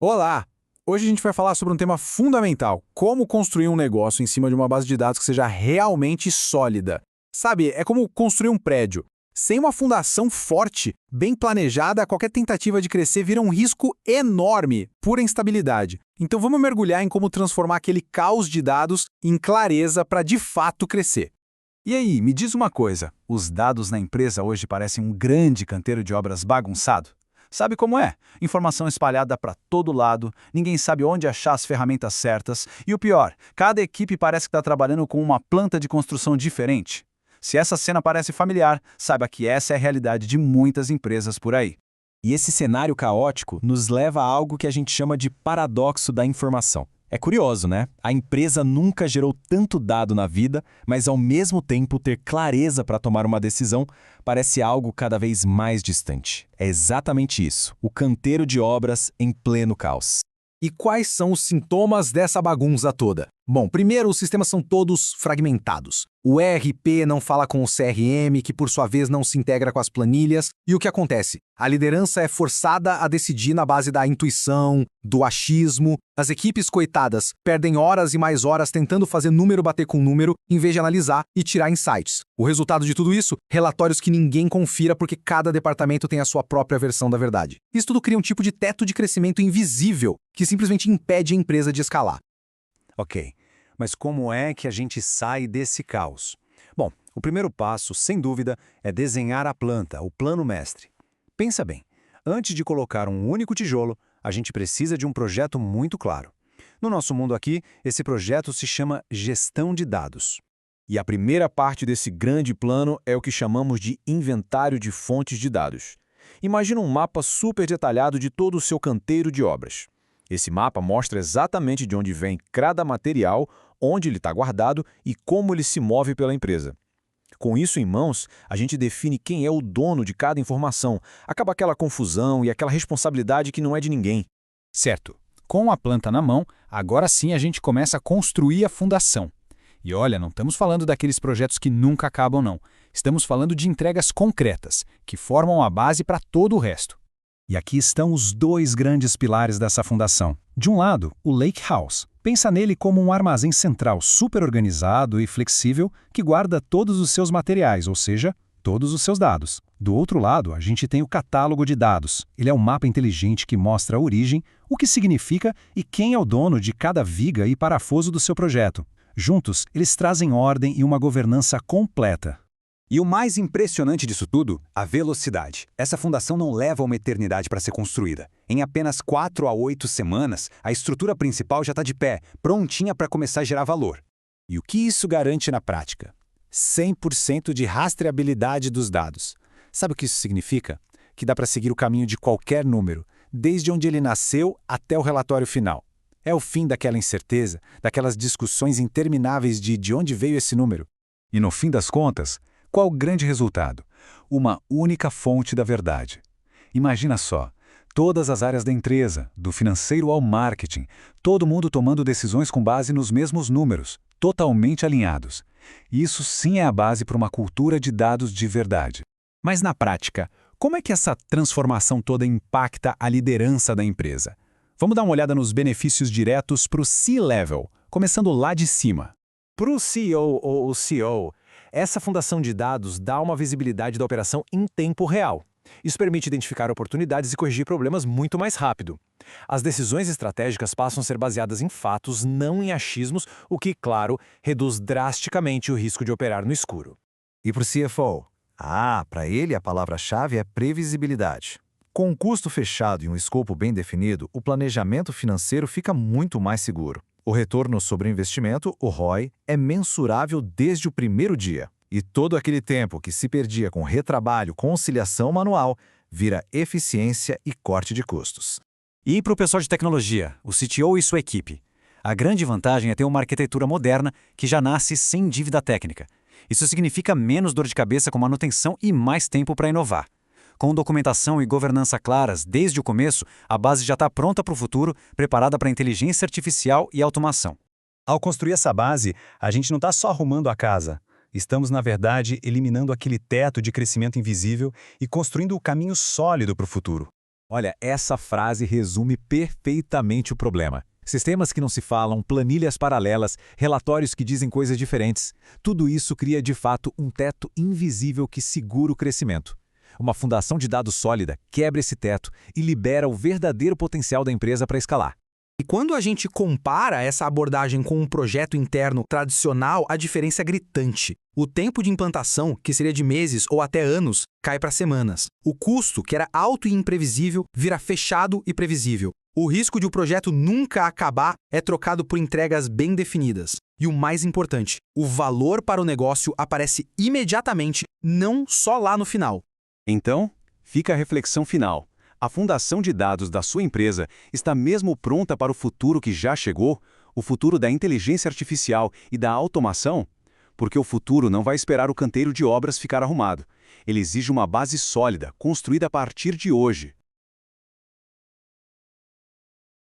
Olá! Hoje a gente vai falar sobre um tema fundamental: como construir um negócio em cima de uma base de dados que seja realmente sólida. Sabe, é como construir um prédio. Sem uma fundação forte, bem planejada, qualquer tentativa de crescer vira um risco enorme, pura instabilidade. Então vamos mergulhar em como transformar aquele caos de dados em clareza para de fato crescer. E aí, me diz uma coisa, os dados na empresa hoje parecem um grande canteiro de obras bagunçado? Sabe como é? Informação espalhada para todo lado, ninguém sabe onde achar as ferramentas certas e o pior, cada equipe parece que está trabalhando com uma planta de construção diferente. Se essa cena parece familiar, saiba que essa é a realidade de muitas empresas por aí. E esse cenário caótico nos leva a algo que a gente chama de paradoxo da informação. É curioso, né? A empresa nunca gerou tanto dado na vida, mas ao mesmo tempo ter clareza para tomar uma decisão parece algo cada vez mais distante. É exatamente isso, o canteiro de obras em pleno caos. E quais são os sintomas dessa bagunça toda? Bom, primeiro, os sistemas são todos fragmentados. O ERP não fala com o CRM, que por sua vez não se integra com as planilhas. E o que acontece? A liderança é forçada a decidir na base da intuição, do achismo. As equipes coitadas perdem horas e mais horas tentando fazer número bater com número, em vez de analisar e tirar insights. O resultado de tudo isso? Relatórios que ninguém confira porque cada departamento tem a sua própria versão da verdade. Isso tudo cria um tipo de teto de crescimento invisível, que simplesmente impede a empresa de escalar. Ok, mas como é que a gente sai desse caos? Bom, o primeiro passo, sem dúvida, é desenhar a planta, o plano mestre. Pensa bem, antes de colocar um único tijolo, a gente precisa de um projeto muito claro. No nosso mundo aqui, esse projeto se chama gestão de dados. E a primeira parte desse grande plano é o que chamamos de inventário de fontes de dados. Imagina um mapa super detalhado de todo o seu canteiro de obras. Esse mapa mostra exatamente de onde vem cada material, onde ele está guardado e como ele se move pela empresa. Com isso em mãos, a gente define quem é o dono de cada informação. Acaba aquela confusão e aquela responsabilidade que não é de ninguém. Certo. Com a planta na mão, agora sim a gente começa a construir a fundação. E olha, não estamos falando daqueles projetos que nunca acabam, não. Estamos falando de entregas concretas, que formam a base para todo o resto. E aqui estão os dois grandes pilares dessa fundação. De um lado, o Lake House. Pensa nele como um armazém central super organizado e flexível que guarda todos os seus materiais, ou seja, todos os seus dados. Do outro lado, a gente tem o catálogo de dados. Ele é um mapa inteligente que mostra a origem, o que significa e quem é o dono de cada viga e parafuso do seu projeto. Juntos, eles trazem ordem e uma governança completa. E o mais impressionante disso tudo, a velocidade. Essa fundação não leva uma eternidade para ser construída. Em apenas 4 a 8 semanas, a estrutura principal já está de pé, prontinha para começar a gerar valor. E o que isso garante na prática? 100% de rastreabilidade dos dados. Sabe o que isso significa? Que dá para seguir o caminho de qualquer número, desde onde ele nasceu até o relatório final. É o fim daquela incerteza, daquelas discussões intermináveis de onde veio esse número. E no fim das contas, qual o grande resultado? Uma única fonte da verdade. Imagina só, todas as áreas da empresa, do financeiro ao marketing, todo mundo tomando decisões com base nos mesmos números, totalmente alinhados. Isso sim é a base para uma cultura de dados de verdade. Mas na prática, como é que essa transformação toda impacta a liderança da empresa? Vamos dar uma olhada nos benefícios diretos para o C-Level, começando lá de cima. Para o CEO ou o CEO, essa fundação de dados dá uma visibilidade da operação em tempo real. Isso permite identificar oportunidades e corrigir problemas muito mais rápido. As decisões estratégicas passam a ser baseadas em fatos, não em achismos, o que, claro, reduz drasticamente o risco de operar no escuro. E para o CFO? Para ele a palavra-chave é previsibilidade. Com um custo fechado e um escopo bem definido, o planejamento financeiro fica muito mais seguro. O retorno sobre o investimento, o ROI, é mensurável desde o primeiro dia. E todo aquele tempo que se perdia com retrabalho, conciliação manual, vira eficiência e corte de custos. E para o pessoal de tecnologia, o CTO e sua equipe? A grande vantagem é ter uma arquitetura moderna que já nasce sem dívida técnica. Isso significa menos dor de cabeça com manutenção e mais tempo para inovar. Com documentação e governança claras desde o começo, a base já está pronta para o futuro, preparada para inteligência artificial e automação. Ao construir essa base, a gente não está só arrumando a casa. Estamos, na verdade, eliminando aquele teto de crescimento invisível e construindo o caminho sólido para o futuro. Olha, essa frase resume perfeitamente o problema. Sistemas que não se falam, planilhas paralelas, relatórios que dizem coisas diferentes. Tudo isso cria, de fato, um teto invisível que segura o crescimento. Uma fundação de dados sólida quebra esse teto e libera o verdadeiro potencial da empresa para escalar. E quando a gente compara essa abordagem com um projeto interno tradicional, a diferença é gritante. O tempo de implantação, que seria de meses ou até anos, cai para semanas. O custo, que era alto e imprevisível, vira fechado e previsível. O risco de o projeto nunca acabar é trocado por entregas bem definidas. E o mais importante, o valor para o negócio aparece imediatamente, não só lá no final. Então, fica a reflexão final. A fundação de dados da sua empresa está mesmo pronta para o futuro que já chegou? O futuro da inteligência artificial e da automação? Porque o futuro não vai esperar o canteiro de obras ficar arrumado. Ele exige uma base sólida, construída a partir de hoje.